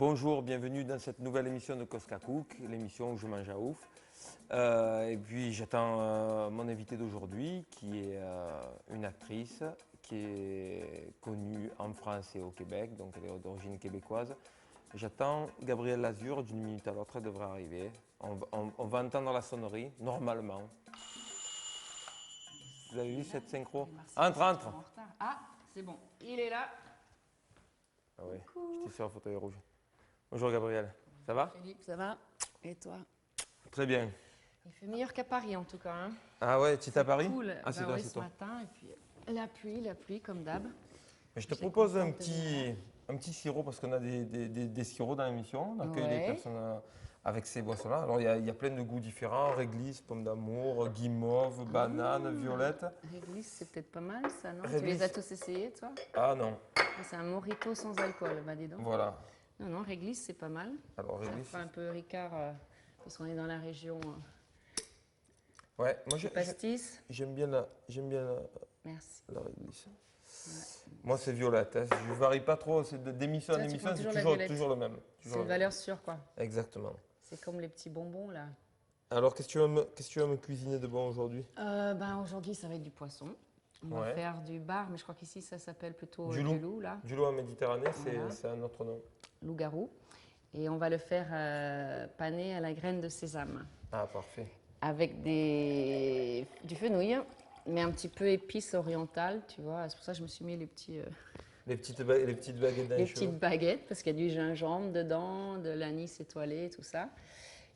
Bonjour, bienvenue dans cette nouvelle émission de Cosca Cook, l'émission où je mange à ouf. Et puis j'attends mon invité d'aujourd'hui qui est une actrice qui est connue en France et au Québec, donc elle est d'origine québécoise. J'attends Gabrielle Lazur, d'une minute à l'autre, elle devrait arriver. On va entendre la sonnerie, normalement. Vous avez vu cette synchro? Entre, entre! Ah, c'est bon, il est là. Ah oui, j'étais sur un fauteuil rouge. Bonjour Gabrielle, ça va? Philippe, ça va? Et toi? Très bien. Il fait meilleur qu'à Paris en tout cas. Hein. Ah ouais, tu es à Paris? Cool. Ah, c'est Bah toi, ouais, c'est ce toi. matin, et puis la pluie comme d'hab. Mais je te J'étais propose contente de venir. un petit sirop parce qu'on a des sirops dans l'émission. On accueille les Ouais. personnes avec ces boissons-là. Alors il y a plein de goûts différents, réglisse, pomme d'amour, guimauve, banane, violette. Réglisse, c'est peut-être pas mal ça, non? Tu Réglisse. les as tous essayés, toi? Ah non, Ah, c'est un mojito sans alcool, bah dis donc. voilà. Non, non, réglisse, c'est pas mal. Alors Ça réglisse. fait un peu Ricard, parce qu'on est dans la région Ouais, moi pastis. j'aime bien la Merci. réglisse. Moi c'est violette, hein. Je varie pas trop, c'est d'émission en Toi, tu émission, prends c'est toujours la toujours, violette. toujours le même. C'est Toujours une le même. valeur sûre, quoi. Exactement. C'est comme les petits bonbons, là. Alors qu'est-ce que tu vas me cuisiner de bon aujourd'hui? Ben, aujourd'hui, ça va être du poisson. On va Ouais. faire du bar, mais je crois qu'ici, ça s'appelle plutôt Du du loup. loup, là. Du loup en Méditerranée, Voilà. c'est un autre nom. Loup-garou. Et on va le faire pané à la graine de sésame. Ah, parfait. Avec du fenouil, mais un petit peu épices orientales, tu vois. C'est pour ça que je me suis mis les Les petites baguettes dans les cheveux. petites baguettes, parce qu'il y a du gingembre dedans, de l'anis étoilé, tout ça.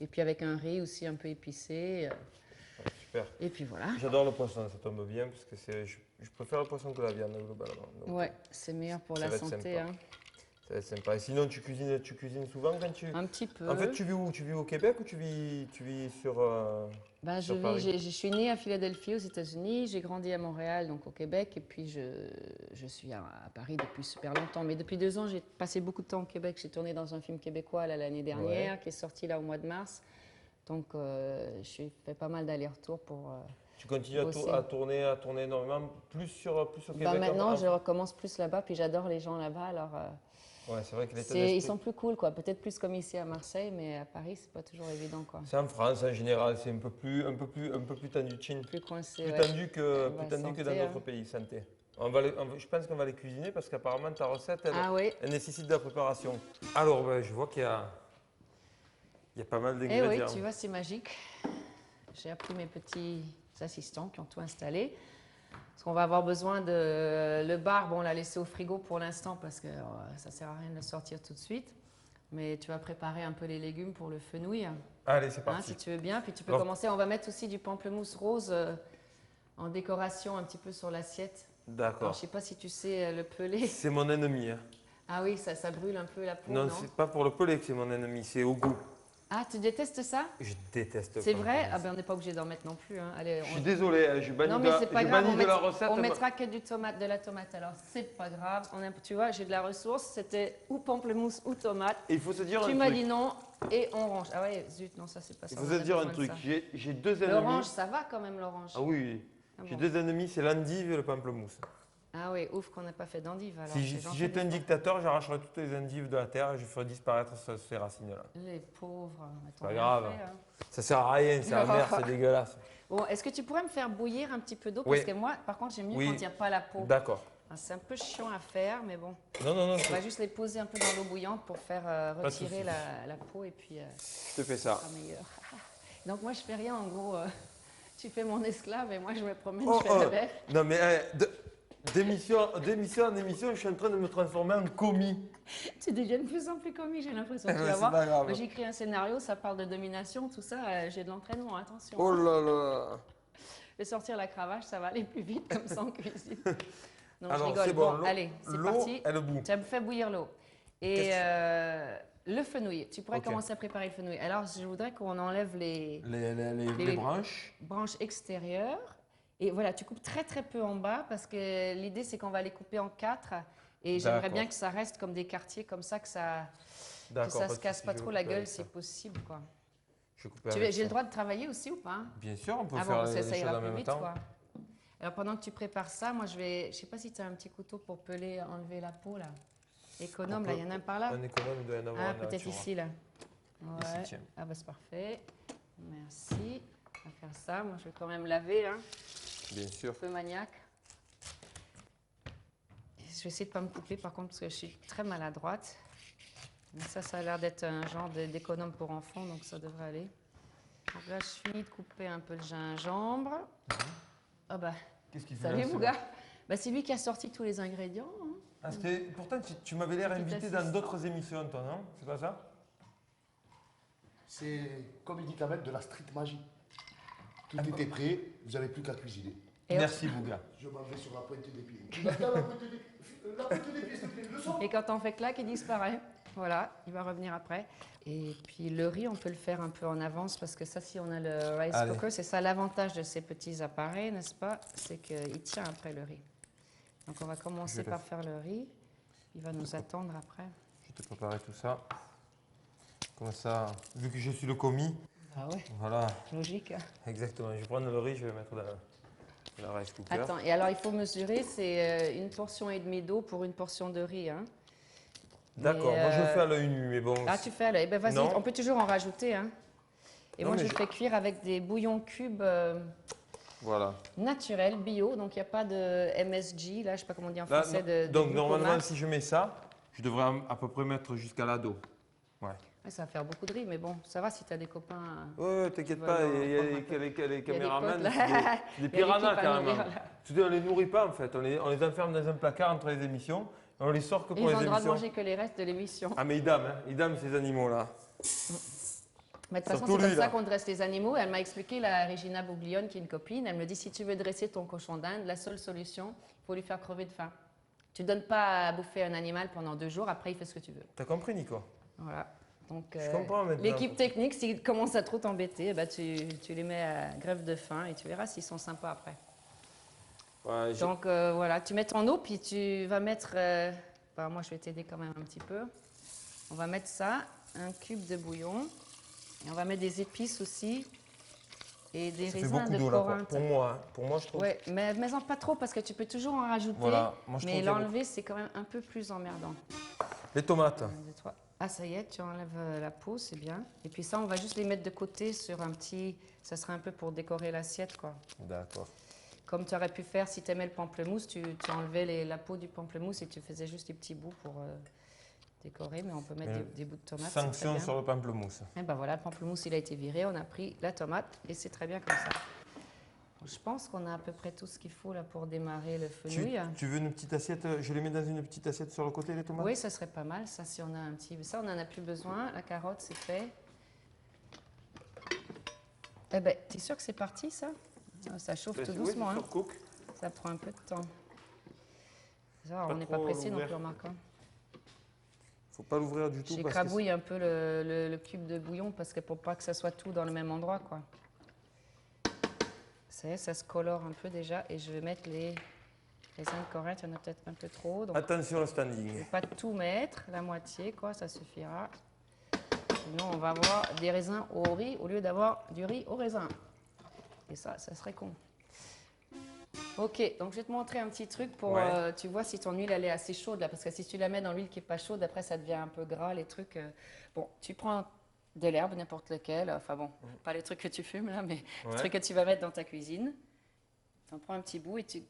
Et puis avec un riz aussi un peu épicé. Ah, super. Et puis voilà. J'adore le poisson, ça tombe bien parce que je préfère le poisson que la viande globalement. Donc, Ouais, c'est meilleur pour ça la va être santé. sympa. Hein. Ça va être sympa. Et sinon, tu cuisines souvent quand tu. Un petit peu. En fait, tu vis où? Tu vis au Québec ou tu vis sur. Ben, sur Paris? je suis née à Philadelphie aux États-Unis, j'ai grandi à Montréal, donc au Québec, et puis je suis à Paris depuis super longtemps. Mais depuis 2 ans, j'ai passé beaucoup de temps au Québec. J'ai tourné dans un film québécois là, l'année dernière, Ouais. qui est sorti là au mois de mars. Donc je fais pas mal d'allers-retours pour Tu continues bosser. à tourner énormément, plus au Québec. Ben, maintenant, je recommence plus là-bas, puis j'adore les gens là-bas. Alors Ouais, c'est vrai que l'état ils d'esprit. sont plus cool, quoi. Peut-être plus comme ici à Marseille, mais à Paris, c'est pas toujours évident, quoi. C'est en France en général, c'est un peu plus tendu, chin. Plus coincé. Plus Ouais. tendu que, Bah, plus tendu que dans santé, d'autres hein. pays, santé. Je pense qu'on va les cuisiner parce qu'apparemment ta recette, Ah oui. elle nécessite de la préparation. Alors, ben, je vois qu'il y a pas mal Eh d'ingrédients. oui, tu vois, c'est magique. J'ai appris mes petits assistants qui ont tout installé. Parce qu'on va avoir besoin de... Le bar, bon, on l'a laissé au frigo pour l'instant parce que ça sert à rien de le sortir tout de suite. Mais tu vas préparer un peu les légumes pour le fenouil, Allez, c'est hein, parti. si tu veux bien. Puis tu peux Alors- commencer. On va mettre aussi du pamplemousse rose en décoration un petit peu sur l'assiette. Alors, je D'accord. ne sais pas si tu sais le peler. C'est mon ennemi. Hein. Ah oui, ça brûle un peu la peau, Non, non? c'est pas pour le pelé que c'est mon ennemi, c'est au goût. Ah, tu détestes ça? Je déteste. C'est le vrai? Ah pamplemousse. ben on n'est pas obligé d'en mettre non plus. Hein. Allez, Je suis désolé, hein, je bannis, Non mais c'est pas grave, bannis de la recette. on mettra que de la tomate. Alors c'est pas grave. Tu vois, j'ai de la ressource. C'était ou pamplemousse ou tomate. Et il faut se dire Tu un m'as truc. dit non et orange. Ah ouais, zut, non ça c'est pas ça. Il faut on se a dire un besoin de truc. ça. J'ai deux ennemis. L'orange, ça va quand même l'orange. Ah oui. Ah J'ai bon. deux ennemis, c'est l'endive et le pamplemousse. Ah oui, ouf qu'on n'a pas fait d'endive alors. Si j'étais un dictateur, j'arracherais toutes les endives de la terre et je ferais disparaître ces racines-là. Les pauvres. C'est pas grave. Fait, hein. Ça sert à rien, c'est amer, c'est dégueulasse. Bon, est-ce que tu pourrais me faire bouillir un petit peu d'eau? Oui. Parce que moi, par contre, j'aime mieux Oui. quand il n'y a pas la peau. D'accord. Ah, c'est un peu chiant à faire, mais bon. Non, On va c'est- juste les poser un peu dans l'eau bouillante pour faire de retirer souci. la peau et puis je te fais ça. ça sera meilleur. Donc moi je fais rien en gros. Tu fais mon esclave et moi je me promène, Oh, je fais la belle. non mais d'émission en émission, je suis en train de me transformer en commis. Tu deviens de plus en plus comique, j'ai l'impression. Tu mais vas c'est voir. pas grave. Moi, j'écris un scénario, ça parle de domination, tout ça. J'ai de l'entraînement, attention. Oh là là. Je vais sortir la cravache, ça va aller plus vite comme ça en cuisine. Non, Alors, je rigole. c'est bon, Bon, allez, c'est l'eau, parti. elle bout. Tu as fait bouillir l'eau. Et le fenouil, tu pourrais Ok. commencer à préparer le fenouil. Alors, je voudrais qu'on enlève Les branches. branches extérieures. Et voilà, tu coupes très très peu en bas parce que l'idée c'est qu'on va les couper en 4 et j'aimerais D'accord. bien que ça reste comme des quartiers comme ça, que ça D'accord. se casse si pas je trop vais la couper gueule avec si ça. possible quoi. Je vais couper avec J'ai le ça. droit de travailler aussi ou pas? Bien sûr, on peut Ah faire bon, les ça choses ira en plus même vite temps. quoi. Alors pendant que tu prépares ça, moi je sais pas si tu as un petit couteau pour peler, enlever la peau là. Économe, là, il y en a un par là. Un économe, il doit y en avoir Ah, un là, peut-être tu vois. ici, là. Ouais. Ici, tiens. Ah, bah, c'est parfait. Merci. On va faire ça. Moi, je vais quand même laver, hein. Bien sûr. Un peu maniaque. Je vais essayer de ne pas me couper, par contre, parce que je suis très maladroite. Mais ça a l'air d'être un genre d'économe pour enfants, donc ça devrait aller. Donc là, je finis de couper un peu le gingembre. Ah bah, Qu'est-ce qu'il fait salut, là, mon gars. Bah, c'est lui qui a sorti tous les ingrédients, hein. Ah, pourtant, tu m'avais l'air Petit invité dans assistant. d'autres émissions, toi, non? C'est pas ça? C'est, comme il dit Kamel, de la street magie. Tout était prêt, vous n'avez plus qu'à cuisiner. Et Merci, Bouga. Je m'en vais sur la pointe des pieds. La pointe des pieds, s'il te plaît, le son. Et quand on fait clac, il disparaît. Voilà, il va revenir après. Et puis le riz, on peut le faire un peu en avance parce que ça, si on a le rice Allez. cooker, c'est ça l'avantage de ces petits appareils, n'est-ce pas? C'est qu'il tient après le riz. Donc on va commencer par faire le riz. Il va nous attendre après. Je vais te préparer tout ça. Comme ça, vu que je suis le commis, Ah ouais, voilà, logique. exactement. Je vais prendre le riz, je vais le mettre dans le rice cooker. Attends, et alors il faut mesurer, c'est une portion et demie d'eau pour une portion de riz, hein. D'accord, Mais, moi je le fais à l'œil nu, mais bon. Ah, tu fais à l'œil. Ben vas-y, Non. on peut toujours en rajouter, hein. Et Non, moi, mais je le fais cuire avec des bouillons cubes Voilà. naturels, bio. Donc, il n'y a pas de MSG, là, je ne sais pas comment on dit en Là, français. donc de normalement, glucomax. si je mets ça, je devrais à peu près mettre jusqu'à la dos. Ouais. Ouais, ça va faire beaucoup de riz, mais bon, ça va si tu as des copains. Ouais, t'inquiète Ouais, pas, non, il y a prends un les peu. les Il y a des caméramans, potes, là. c'est des Il y a des piranhas équipes à carrément. nourrir, là. Tu dis, on les nourrit pas en fait, on les enferme dans un placard entre les émissions, et on les sort que Ils pour ont les le droit de émissions. manger que les restes de l'émission. Ah mais ils dament ces animaux-là. Mais de toute façon, Surtout c'est comme lui, ça là. qu'on dresse les animaux. Elle m'a expliqué, la Regina Bouglione, qui est une copine, elle me dit, si tu veux dresser ton cochon d'Inde, la seule solution, il faut lui faire crever de faim. Tu ne donnes pas à bouffer un animal pendant 2 jours, après il fait ce que tu veux. T'as compris, Nico? Voilà. Donc, Je comprends maintenant. l'équipe technique, s'ils commencent à trop t'embêter, bah, tu les mets à grève de faim et tu verras s'ils sont sympas après. Ouais, Donc voilà, tu mets ton eau, puis tu vas mettre, bah, moi je vais t'aider quand même un petit peu. On va mettre ça, un cube de bouillon, et on va mettre des épices aussi, et des ça fait raisins beaucoup de d'eau là, quoi. Corinthe. Pour moi, je trouve. Ouais, mais mets-en pas trop parce que tu peux toujours en rajouter, Voilà, moi je trouve mais qu'il y a l'enlever c'est quand même un peu plus emmerdant. beaucoup. Les tomates. 1, 2, 3. Ah, ça y est, tu enlèves la peau, c'est bien. Et puis ça, on va juste les mettre de côté sur un petit... Ça sera un peu pour décorer l'assiette, quoi. D'accord. Comme tu aurais pu faire si tu aimais le pamplemousse, tu enlevais la peau du pamplemousse et tu faisais juste des petits bouts pour décorer. Mais on peut mettre Mais des bouts de tomates, c'est très Sanction bien. sur le pamplemousse. Et ben voilà, le pamplemousse, il a été viré. On a pris la tomate et c'est très bien comme ça. Je pense qu'on a à peu près tout ce qu'il faut là pour démarrer le fenouil. Tu veux une petite assiette? Je les mets dans une petite assiette sur le côté, les tomates? Oui, ça serait pas mal. Ça, si on a un petit... Ça, on n'en a plus besoin. La carotte, c'est fait. Eh ben, t'es sûr que c'est parti, ça? Ça chauffe tout doucement, hein. Cook. Ça prend un peu de temps. Ça, Pas on n'est pas trop pressé non l'ouvrir. plus, remarquant. Faut pas l'ouvrir du tout. J'écrabouille un peu le cube de bouillon parce que pour pas que ça soit tout dans le même endroit, quoi. Ça y est, ça se colore un peu déjà. Et je vais mettre les raisins de Corinthe. Il y en a peut-être un peu trop. Donc, Attention au je standing. ne vais pas tout mettre, la moitié, quoi, ça suffira. Sinon, on va avoir des raisins au riz au lieu d'avoir du riz au raisin. Et ça serait con. Ok, donc je vais te montrer un petit truc pour, Ouais. tu vois si ton huile elle est assez chaude là, parce que si tu la mets dans l'huile qui n'est pas chaude, après ça devient un peu gras les trucs. Bon, tu prends de l'herbe, n'importe lequel, enfin bon, pas les trucs que tu fumes là, mais les Ouais. trucs que tu vas mettre dans ta cuisine. Tu en prends un petit bout et tu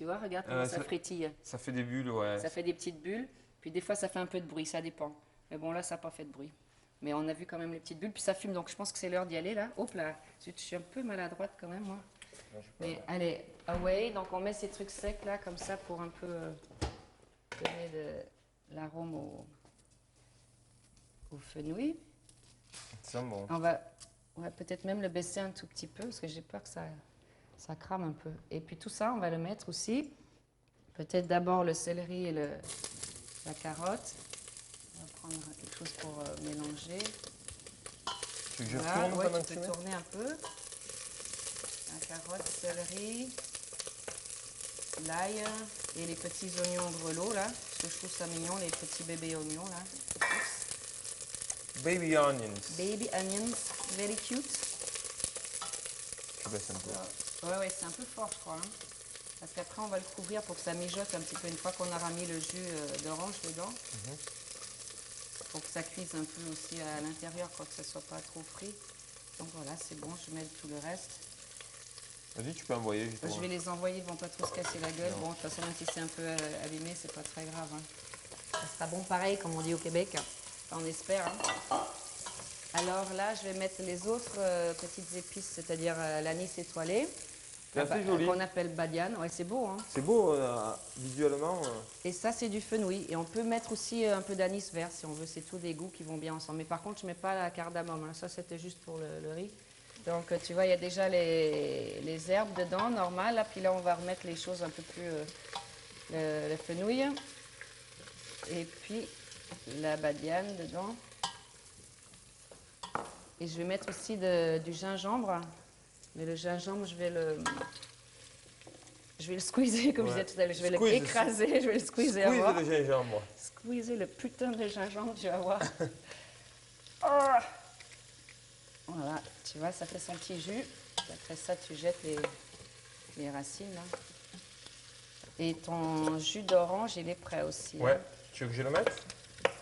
vois, regarde comment ça ça- frétille. Ça fait des bulles, ouais. Ça fait des petites bulles, puis des fois ça fait un peu de bruit, ça dépend. Mais bon là ça n'a pas fait de bruit. Mais on a vu quand même les petites bulles, puis ça fume, donc je pense que c'est l'heure d'y aller là. Hop là, je suis un peu maladroite quand même moi. Mais allez, away, donc on met ces trucs secs là comme ça pour un peu donner de l'arôme au fenouil. C'est bon. On va peut-être même le baisser un tout petit peu parce que j'ai peur que ça crame un peu. Et puis tout ça, on va le mettre aussi. Peut-être d'abord le céleri et la carotte. On va prendre quelque chose pour mélanger. Tu veux que je Voilà, retourne ouais, pendant tu que peux tu mets? tourner un peu. La carotte, céleri, l'ail et les petits oignons grelots là. Parce que je trouve ça mignon, les petits bébés oignons là. Baby onions. Baby onions, very cute. Je baisse un peu. Ouais, c'est un peu fort, je crois. Hein. Parce qu'après, on va le couvrir pour que ça mijote un petit peu une fois qu'on aura mis le jus d'orange dedans. Pour que ça cuise un peu aussi à l'intérieur, quoi, que ça ne soit pas trop frit. Donc voilà, c'est bon, je mets tout le reste. Vas-y, tu peux envoyer justement. Je vais les envoyer, ils ne vont pas trop se casser la gueule. Bon, de toute façon, même si c'est un peu abîmé, c'est pas très grave. Hein. Ça sera bon pareil, comme on dit au Québec. Enfin, on espère. Hein. Alors là, je vais mettre les autres petites épices, c'est-à-dire l'anis étoilé. C'est assez joli. Qu'on appelle badiane. Ouais, c'est beau. Hein. C'est beau visuellement. Et ça, c'est du fenouil. Et on peut mettre aussi un peu d'anis vert si on veut. C'est tous des goûts qui vont bien ensemble. Mais par contre, je ne mets pas la cardamome. Hein. Ça, c'était juste pour le riz. Donc, tu vois, il y a déjà les herbes dedans, normal. Là, puis là, on va remettre les choses un peu plus... le fenouil. Et puis, la badiane dedans. Et je vais mettre aussi du gingembre. Mais le gingembre, je vais le squeezer, comme je disais tout à l'heure. Je vais l'écraser, je vais le squeezer. Squeeze le gingembre. Squeezer le putain de gingembre, tu vas voir. Oh. Voilà, tu vois, ça fait son petit jus. Et après ça, tu jettes les racines. Là. Et ton jus d'orange, il est prêt aussi. Ouais. Hein. Tu veux que je le mette?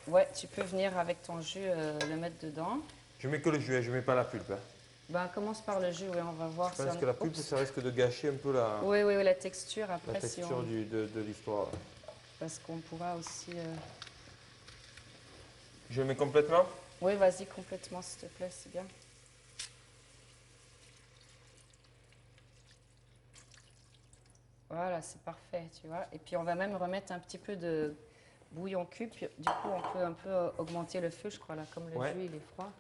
Ouais, tu peux venir avec ton jus le mettre dedans. Je mets que le jus, je ne mets pas la pulpe. Hein. Ben, commence par le jus, oui, on va voir. Je pense que la pulpe, ça risque de gâcher un peu la, oui, la texture. Après, la texture de l'histoire. Parce qu'on pourra aussi... Je le mets complètement? Oui, vas-y, complètement, s'il te plaît, c'est bien. Voilà, c'est parfait, tu vois. Et puis, on va même remettre un petit peu de bouillon cube. Du coup, on peut un peu augmenter le feu, je crois, là. Comme le jus, il est froid.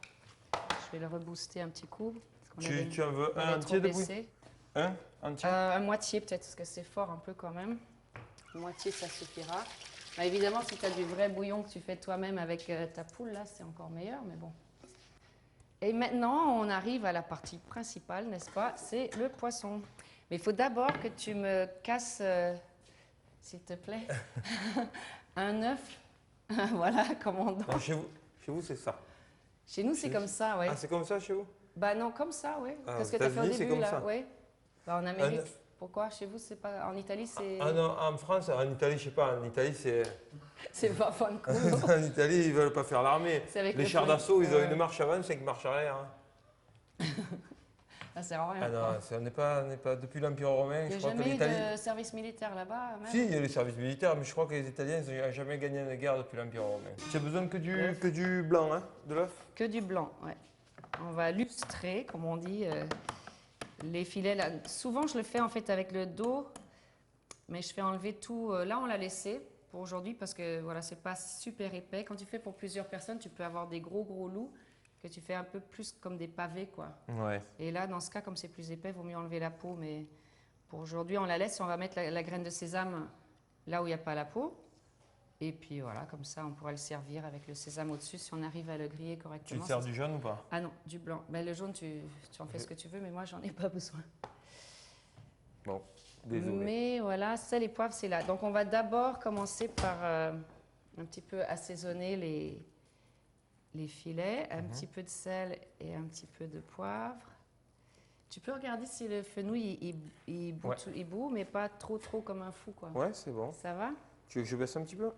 Je vais le rebooster un petit coup. Tu en veux un entier de bouillon? Un entier? Un moitié, peut-être, parce que c'est fort un peu quand même. Moitié, ça suffira. Bah, évidemment, si tu as du vrai bouillon que tu fais toi-même avec ta poule, là, c'est encore meilleur, mais bon. Et maintenant, on arrive à la partie principale, n'est-ce pas? C'est le poisson. Mais il faut d'abord que tu me casses, s'il te plaît, un œuf. Voilà, commandant. Chez vous c'est ça. Chez nous, c'est comme ça, oui. Ah, c'est comme ça chez vous? Bah non, comme ça, oui. Ah, Qu'est-ce que tu as fait au début, là? Ça. Oui. Bah, en Amérique. Pourquoi? Chez vous, c'est pas... En Italie, c'est... Ah non, en France, en Italie, je sais pas, en Italie, c'est... C'est pas fun. En Italie, ils veulent pas faire l'armée. Les chars d'assaut, ils ont une marche avant, 5 marches arrière. Hein. Ça sert à rien. Ah non, on n'est pas depuis l'Empire romain, je crois que l'Italie... Il n'y a jamais eu de service militaire là-bas, même? Si, il y a le service militaire, mais je crois que les Italiens n'ont jamais gagné une guerre depuis l'Empire romain. Tu as besoin que du blanc, hein, de l'œuf? Que du blanc, ouais. On va lustrer, comme on dit, les filets. Là. Souvent, je le fais en fait avec le dos, mais je fais enlever tout. Là, on l'a laissé pour aujourd'hui parce que voilà, c'est pas super épais. Quand tu fais pour plusieurs personnes, tu peux avoir des gros loups que tu fais un peu plus comme des pavés, quoi. Ouais. Et là, dans ce cas, comme c'est plus épais, il vaut mieux enlever la peau. Mais pour aujourd'hui, on la laisse. On va mettre la graine de sésame là où il n'y a pas la peau. Et puis voilà, comme ça, on pourra le servir avec le sésame au-dessus si on arrive à le griller correctement. Tu te sers du jaune ou pas? Ah non, du blanc. Ben, le jaune, tu en fais ce que tu veux, mais moi, j'en ai pas besoin. Bon, désolé. Mais voilà, sel et poivre, c'est là. Donc, on va d'abord commencer par un petit peu assaisonner les filets. Un petit peu de sel et un petit peu de poivre. Tu peux regarder si le fenouil, il bout, mais pas trop comme un fou, quoi. Ouais, c'est bon. Ça va? Tu veux que je baisse un petit peu?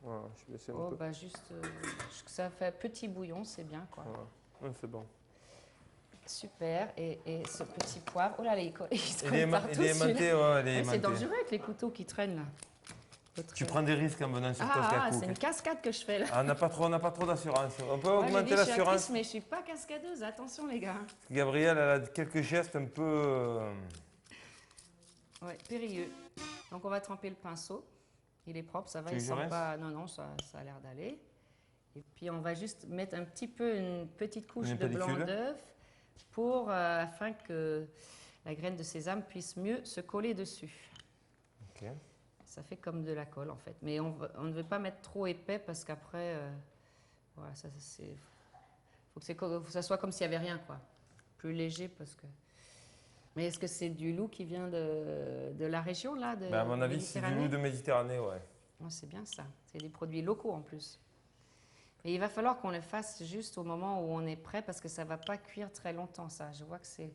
Voilà, je baisse un peu. Bah juste, ça fait petit bouillon, c'est bien, quoi. Voilà. Ouais, c'est bon. Super. Et ce petit poivre, oh là, il se Il est aimanté, ouais, c'est dangereux avec les couteaux qui traînent, là. Tu prends des risques en venant sur Cosca Cook. C'est une cascade que je fais, là. Ah, on n'a pas trop d'assurance. On peut augmenter l'assurance. Je suis actrice, mais je suis pas cascadeuse, attention, les gars. Gabrielle, elle a quelques gestes un peu... Ouais, périlleux. Donc, on va tremper le pinceau. Il est propre, ça va, il ne sent pas... Non, ça a l'air d'aller. Et puis, on va juste mettre un petit peu, une petite couche de blanc d'œuf pour, afin que la graine de sésame puisse mieux se coller dessus. Ok. Ça fait comme de la colle, en fait. Mais on ne veut pas mettre trop épais parce qu'après, voilà, faut que ça soit comme s'il n'y avait rien, quoi. Plus léger parce que... Mais est-ce que c'est du loup qui vient de la région, là, à mon avis, c'est du loup de Méditerranée, ouais. Ouais, c'est bien ça. C'est des produits locaux, en plus. Et il va falloir qu'on le fasse juste au moment où on est prêt, parce que ça ne va pas cuire très longtemps, ça. Je vois que c'est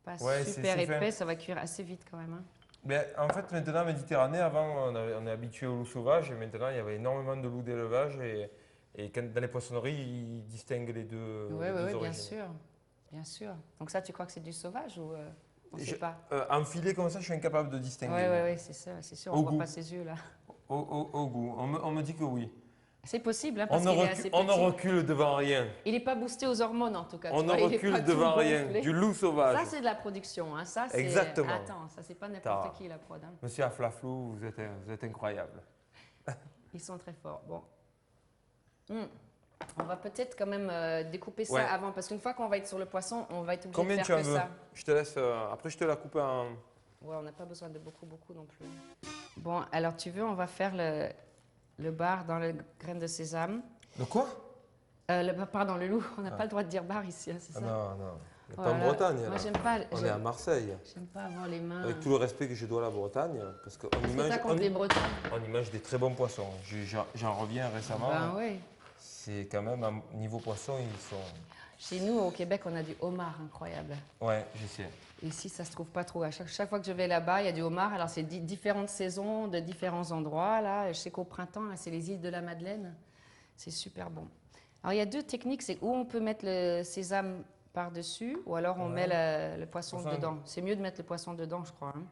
pas super épais, ça va cuire assez vite quand même. Hein. Ben, en fait, maintenant, en Méditerranée, avant, on est habitué au loup sauvage et maintenant, il y avait énormément de loups d'élevage et dans les poissonneries, ils distinguent Oui, les oui, deux oui, bien origines. sûr. Bien sûr. Donc ça, tu crois que c'est du sauvage ou on ne Et sait pas? en filet comme ça, je suis incapable de Oui, distinguer. oui, oui, c'est ça, c'est sûr, on Au ne voit goût, pas ses yeux là. au goût. On me dit que oui. C'est possible, hein, parce qu'il est assez On ne petit. recule devant rien. Il n'est pas boosté aux hormones en tout cas, On tu ne vois, il n'est pas recule tout devant rien. gonflé. Du loup sauvage. Ça, c'est de la production, hein. Ça, c'est... Exactement. Attends, ça, c'est pas n'importe Ta. qui la prod, hein. Monsieur Aflaflou, vous êtes incroyable. Ils sont très forts. Bon. Hmm. On va peut-être quand même découper ça Ouais. avant, parce qu'une fois qu'on va être sur le poisson, on va être obligé Combien de tu faire en que veux? ça. Je te laisse. Après, je te la coupe en. Ouais, on n'a pas besoin de beaucoup, beaucoup non plus. Bon, alors tu veux, on va faire le bar dans le graine de sésame. De quoi? Pardon, le loup. On n'a pas le droit de dire bar ici, hein, c'est Ah ça? non, non. On n'est Oh pas là en là. Bretagne. Moi, Là. j'aime pas. On est à Marseille. J'aime pas avoir les mains. Avec tout le respect que je dois à la Bretagne, parce qu'on Qu'est-ce que t'as mange, contre les Bretons? on y mange des très bons poissons. J'en reviens récemment. Ben oui. C'est quand même, niveau poisson, ils sont. Chez nous, au Québec, on a du homard incroyable. Ouais, je sais. Ici, ça se trouve pas trop. À chaque fois que je vais là-bas, il y a du homard. Alors, c'est différentes saisons, de différents endroits. Là, je sais qu'au printemps, là, c'est les îles de la Madeleine. C'est super bon. Alors, il y a deux techniques. C'est où on peut mettre le sésame par-dessus, ou alors on met le poisson dedans. C'est mieux de mettre le poisson dedans, je crois, hein,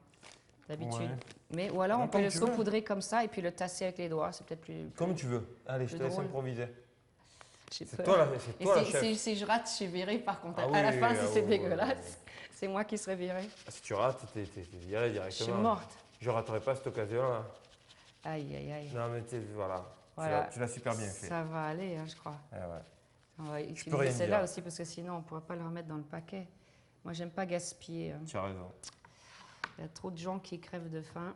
d'habitude. Ouais. Mais, ou alors, Non, on peut comme le tu veux. saupoudrer comme ça et puis le tasser avec les doigts. C'est peut-être plus... Comme tu veux. Allez, je te plus laisse drôle. improviser. J'ai C'est peur. toi, Et la chef. si je rate, je suis virée par contre. Ah À la oui, fin, ah si oui, c'est oui, dégueulasse, c'est moi qui serai virée. Si tu rates, t'es viré directement. Je suis morte. Je raterai pas cette occasion-là. Aïe, aïe, aïe. Non, mais voilà. Voilà. Tu l'as super bien fait. Ça va aller, hein, je crois. Ah ouais. On va peux utiliser rien celle-là dire. aussi parce que sinon, on ne pourra pas le remettre dans le paquet. Moi, j'aime pas gaspiller, hein. Tu as raison. Il y a trop de gens qui crèvent de faim.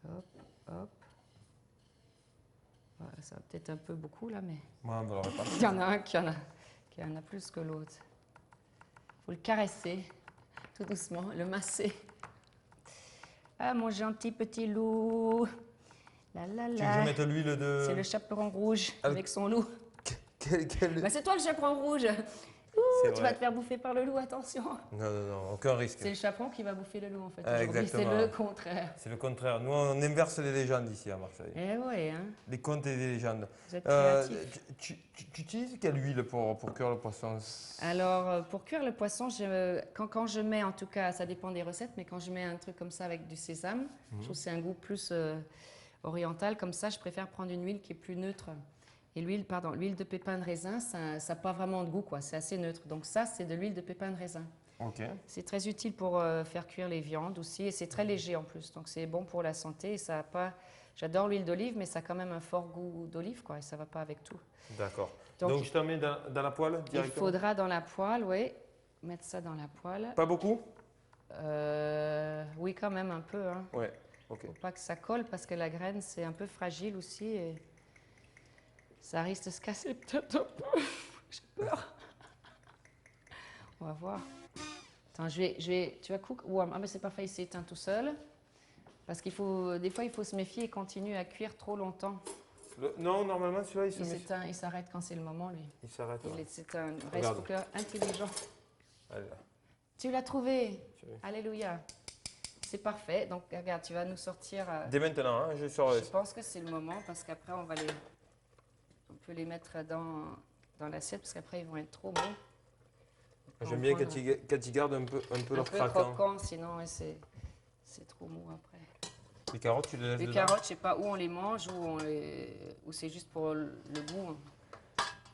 Hop, hop. Voilà, ça va peut-être un peu beaucoup là, mais Moi, on ne l'aurait pas. il y en a un qui en a plus que l'autre. Il faut le caresser, tout doucement, le masser. Ah, mon gentil petit loup. La la Tu veux que la. je mette l'huile de. C'est le chaperon rouge Ah, avec son loup. Quel. Bah, c'est toi le chaperon rouge. C'est Tu vrai. vas te faire bouffer par le loup, attention. Non, non, non, aucun risque. C'est le chaperon qui va bouffer le loup en fait. Ah, Aujourd'hui, c'est exactement. le contraire. C'est le contraire. Nous, on inverse les légendes ici à Marseille. Eh ouais, hein. Les contes et les légendes. Vous êtes créatifs. Tu utilises quelle huile pour cuire le poisson? Alors, pour cuire le poisson, quand je mets, en tout cas, ça dépend des recettes, mais quand je mets un truc comme ça avec du sésame, je trouve que c'est un goût plus oriental. Comme ça, je préfère prendre une huile qui est plus neutre. Et l'huile de pépin de raisin, ça n'a pas vraiment de goût, quoi. C'est assez neutre. Donc ça, c'est de l'huile de pépin de raisin. Ok. C'est très utile pour faire cuire les viandes aussi, et c'est très léger en plus. Donc c'est bon pour la santé. Et ça a pas... J'adore l'huile d'olive, mais ça a quand même un fort goût d'olive, quoi. Et ça va pas avec tout. D'accord. Donc, Donc, je t'en mets dans la poêle Il directement? faudra dans la poêle, oui, mettre ça dans la poêle. Pas beaucoup? Oui, quand même un peu. Hein. Ouais. Ok. Faut pas que ça colle parce que la graine, c'est un peu fragile aussi. Et ça risque de se casser peut-être un peu. J'ai peur. On va voir. Attends, tu vas cook. Ah, mais c'est parfait, il s'est éteint tout seul. Parce des fois, il faut se méfier et continuer à cuire trop longtemps. Non, normalement, celui-là, il se met. Il s'arrête quand c'est le moment, lui. Il s'arrête. Ouais. C'est un rice Regarde. cooker intelligent. Allez, là. Tu l'as trouvé. Tu veux. Alléluia. C'est parfait. Donc, regarde, tu vas nous sortir. Dès maintenant, hein, je sors. Je pense que c'est le moment parce qu'après, on peut les mettre dans l'assiette parce qu'après, ils vont être trop bons. J'aime bien quand ils gardent un peu Un leur peu craquant. croquant, sinon ouais, c'est trop mou après. Les carottes, tu les laisses Les dedans? carottes, je sais pas où on les mange ou c'est juste pour le goût.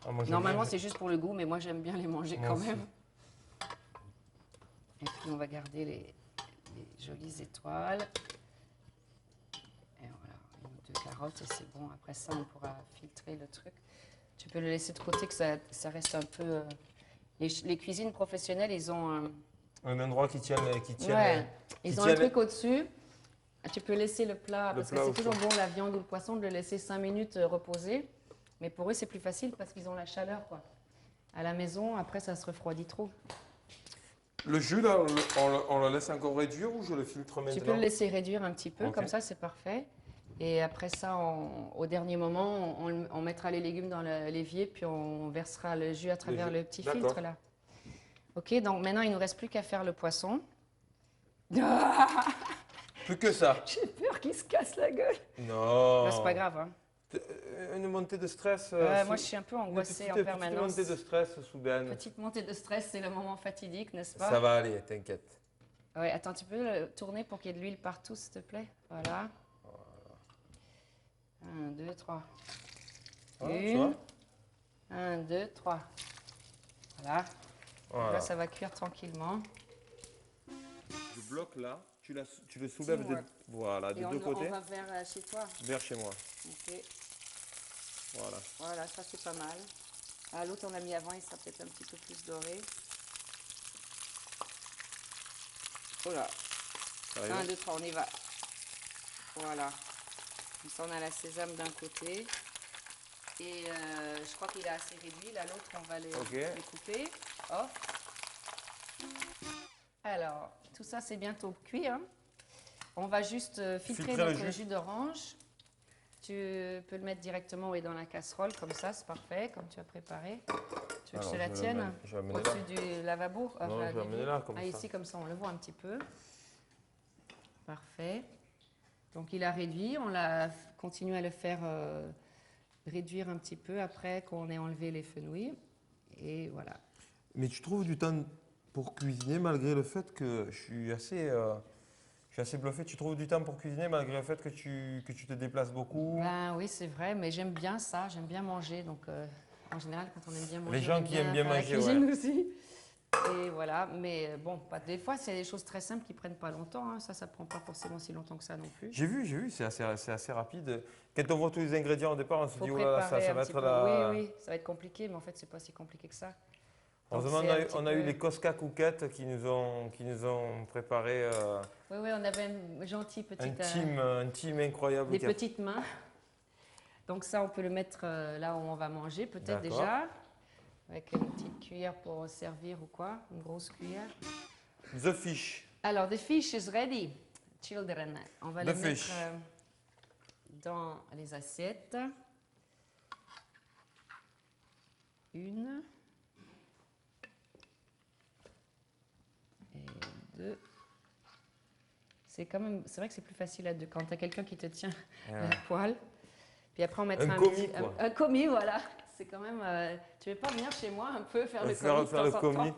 Ah, moi, j'aime Normalement, bien. c'est juste pour le goût, mais moi, j'aime bien les manger Moi quand aussi. même. Et puis, on va garder les jolies étoiles. Et voilà, une ou deux carottes et c'est bon. Après ça, on pourra filtrer le truc. Tu peux le laisser de côté que ça reste un peu... Les cuisines professionnelles, ils ont Un endroit qui tient. ouais, ils ont un truc au-dessus. Tu peux laisser le plat, parce que plat c'est au toujours fond. bon la viande ou le poisson de le laisser 5 minutes reposer. Mais pour eux, c'est plus facile parce qu'ils ont la chaleur, quoi. À la maison, après, ça se refroidit trop. Le jus, là, on le laisse encore réduire ou je le filtre maintenant? Tu peux le laisser réduire un petit peu, Ok. comme ça, c'est parfait. Et après ça, au dernier moment, on mettra les légumes dans l'évier, puis on versera le jus à travers jus. le petit D'accord. filtre, là. OK, donc maintenant, il ne nous reste plus qu'à faire le poisson. Plus que ça. J'ai peur qu'il se casse la gueule. Non. Bah, c'est pas grave. Hein. Une montée de stress. Moi, je suis un peu angoissée en Petite permanence. montée de stress soudaine. Petite montée de stress, c'est le moment fatidique, n'est-ce pas? Ça va aller, t'inquiète. Ouais, attends, tu peux le tourner pour qu'il y ait de l'huile partout, s'il te plaît? Voilà. 1, 2, 3. Ah, tu Une. vois 1, 2, 3. Voilà. Voilà. Là, ça va cuire tranquillement. Je bloque là, tu le soulèves de, voilà, de Et deux côtés, on va vers chez toi. vers chez moi. Ok. Voilà. Voilà, ça c'est pas mal. Ah, l'autre on l'a mis avant, il sera peut-être un petit peu plus doré. Voilà. Ça arrive 1, 2, 3, on y va. Voilà. Comme ça, on a la sésame d'un côté. Et je crois qu'il est assez réduit. Là, l'autre, on va les couper. Hop. Alors, tout ça, c'est bientôt cuit. Hein. On va juste filtrer notre jus d'orange. Tu peux le mettre directement dans la casserole, comme ça, c'est parfait, comme tu as préparé. Tu veux que je te la tienne au-dessus du lavabo? Non, je vais l'amener là, comme ça. Ici, comme ça, on le voit un petit peu. Parfait. Donc, il a réduit. On l'a continué à le faire réduire un petit peu après qu'on ait enlevé les fenouils. Et voilà. Mais tu trouves du temps pour cuisiner malgré le fait que je suis assez bluffé. Tu trouves du temps pour cuisiner malgré le fait que tu te déplaces beaucoup? Ben oui, c'est vrai, mais j'aime bien ça. J'aime bien manger. Donc, en général, quand on aime bien manger, les gens qui aiment bien manger, cuisine aussi. Et voilà, mais bon, des fois, c'est des choses très simples qui prennent pas longtemps. Hein. Ça prend pas forcément si longtemps que ça non plus. J'ai vu, c'est assez rapide. Quand on voit tous les ingrédients au départ, on se dit, oh là là, ça va être la... Oui, ça va être compliqué, mais en fait, c'est pas si compliqué que ça. Heureusement, on a eu les Cosca Cookettes qui nous ont préparé oui, on avait un gentil petit... un team incroyable. Des petites mains. Donc ça, on peut le mettre là où on va manger, peut-être déjà. Avec une petite cuillère pour servir ou quoi, une grosse cuillère. The fish. Alors, the fish is ready, children. On va le mettre dans les assiettes. 1. Et 2. C'est vrai que c'est plus facile à deux quand tu as quelqu'un qui te tient la poêle. Puis après, on mettra un commis, voilà. C'est quand même. Tu veux pas venir chez moi un peu faire le commis?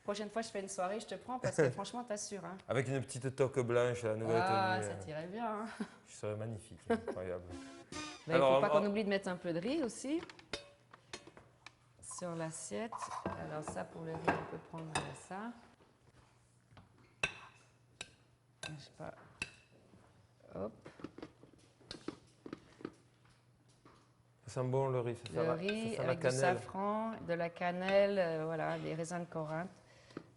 Prochaine fois, je fais une soirée, je te prends parce que franchement, t'assures. Hein. Avec une petite toque blanche, la nouvelle tenue. Ah, ça t'irait bien. Hein. Je serais magnifique, incroyable. Il ne faut pas qu'on oublie de mettre un peu de riz aussi sur l'assiette. Alors ça, pour le riz, on peut prendre ça. Je sais pas. Hop. Ça sent bon le riz, ça le riz avec du safran, de la cannelle, voilà, des raisins de Corinthe.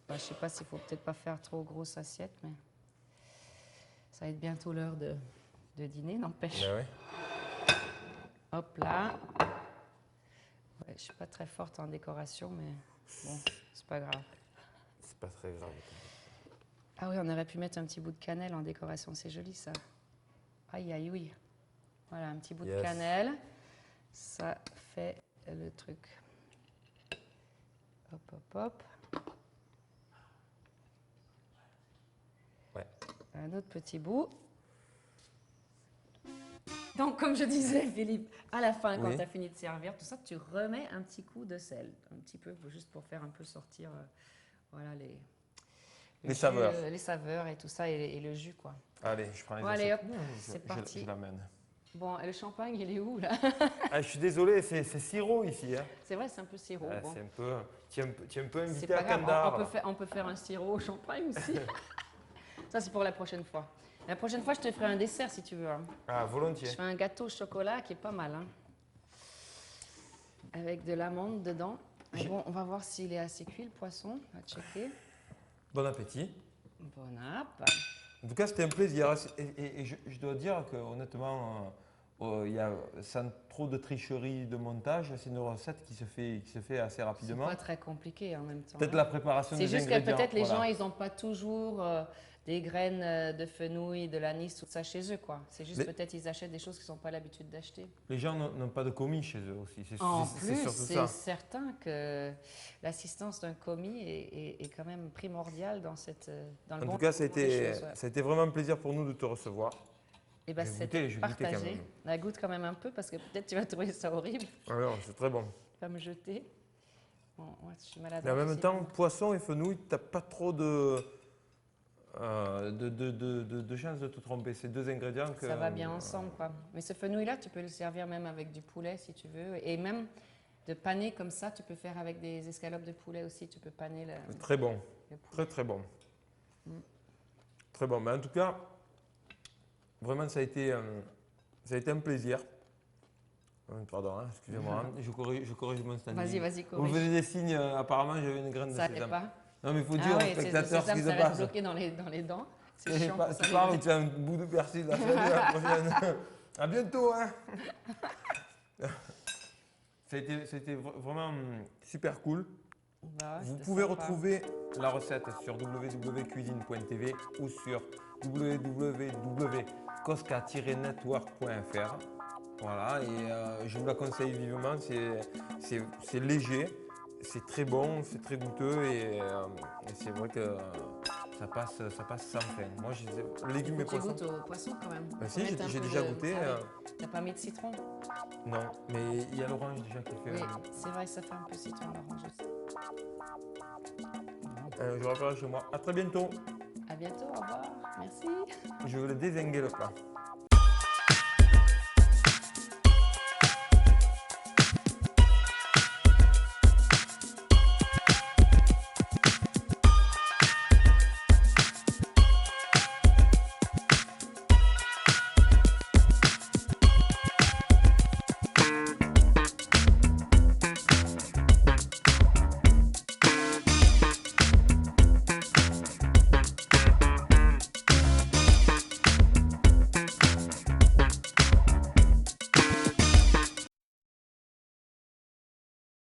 Je ne sais pas s'il faut peut-être pas faire trop grosse assiette, mais ça va être bientôt l'heure de dîner, n'empêche. Ben ouais. Hop là. Ouais, je ne suis pas très forte en décoration, mais bon, c'est pas grave. C'est pas très grave. Ah oui, on aurait pu mettre un petit bout de cannelle en décoration, c'est joli ça. Aïe, aïe, oui. Voilà, un petit bout de cannelle. Ça fait le truc. Hop, hop, hop. Ouais. Un autre petit bout. Donc, comme je disais, Philippe, à la fin, quand tu as fini de servir, tout ça, tu remets un petit coup de sel. Un petit peu, juste pour faire un peu sortir voilà, les saveurs. Les saveurs et tout ça, et le jus, quoi. Allez, je prends les allez, hop, c'est parti. Je l'amène. Bon, le champagne, il est où, là? Je suis désolé, c'est sirop ici. Hein. C'est vrai, c'est un peu sirop. Bon. C'est un peu... Tu es un peu invité pas à grave, Kandar. on peut faire un sirop au champagne aussi. Ça, c'est pour la prochaine fois. La prochaine fois, je te ferai un dessert, si tu veux. Hein. Ah, volontiers. Je fais un gâteau au chocolat qui est pas mal. Hein. Avec de l'amande dedans. Bon, on va voir s'il est assez cuit, le poisson. On va checker. Bon appétit. Bon app. En tout cas, c'était un plaisir. Et je dois dire que honnêtement, sans trop de tricherie de montage, c'est une recette qui se fait assez C'est rapidement. pas très compliqué en même temps. Peut-être hein. la préparation C'est des juste que ingrédients. peut-être les gens, voilà. ils n'ont pas toujours des graines de fenouil, de l'anis, tout ça chez eux, quoi. C'est juste Mais- peut-être ils achètent des choses qu'ils n'ont pas l'habitude d'acheter. Les gens n'ont pas de commis chez eux aussi. En C'est plus, surtout c'est ça. certain que l'assistance d'un commis est quand même primordiale dans le En bon tout cas, ça a déroulement des été, choses, ouais. ça a été vraiment un plaisir pour nous de te recevoir. Et bien, J'ai c'était goûté quand partagé. même. On goûte quand même un peu parce que peut-être tu vas trouver ça horrible. Alors, c'est très bon. Pas me jeter. Bon, ouais, je suis malade. Mais en même temps, poisson et fenouil, tu n'as pas trop de chances de te tromper. C'est deux ingrédients que. Ça va bien ensemble, quoi. Mais ce fenouil-là, tu peux le servir même avec du poulet si tu veux. Et même de paner comme ça, tu peux faire avec des escalopes de poulet aussi. Tu peux paner Très bon. le poulet. Très, très bon. Mm. Très bon. Mais en tout cas, vraiment, ça a été un plaisir. Pardon, hein, excusez-moi. hein, je corrige mon standing. Vas-y, Vous corrige. faisiez des signes, apparemment, j'avais une graine de Ça allait sésame. pas. Non, mais il faut Ah dire aux oui, spectateurs ce qui se ça reste passe. bloqué dans les dents. C'est Tu chiant pour ça. parles, tu as un bout de persil la prochaine. À bientôt, hein. Ça a été vraiment super cool. Bah, Vous c'était pouvez sympa. retrouver la recette sur www.cuisine.tv ou sur www.cosca-network.fr. Voilà, et je vous la conseille vivement, c'est léger, c'est très bon, c'est très goûteux et c'est vrai que ça passe sans fin. Moi, légumes et Tu poissons. goûtes au poisson quand même. Ben si, Faut mettre un j'ai peu déjà de- goûté. Ah oui. T'as pas mis de citron? Non, mais il y a l'orange déjà qui fait. Oui, c'est vrai, ça fait un peu citron l'orange aussi. Je reviens chez moi. À très bientôt. À bientôt, au revoir. Merci. Je vais le dézinguer le plat.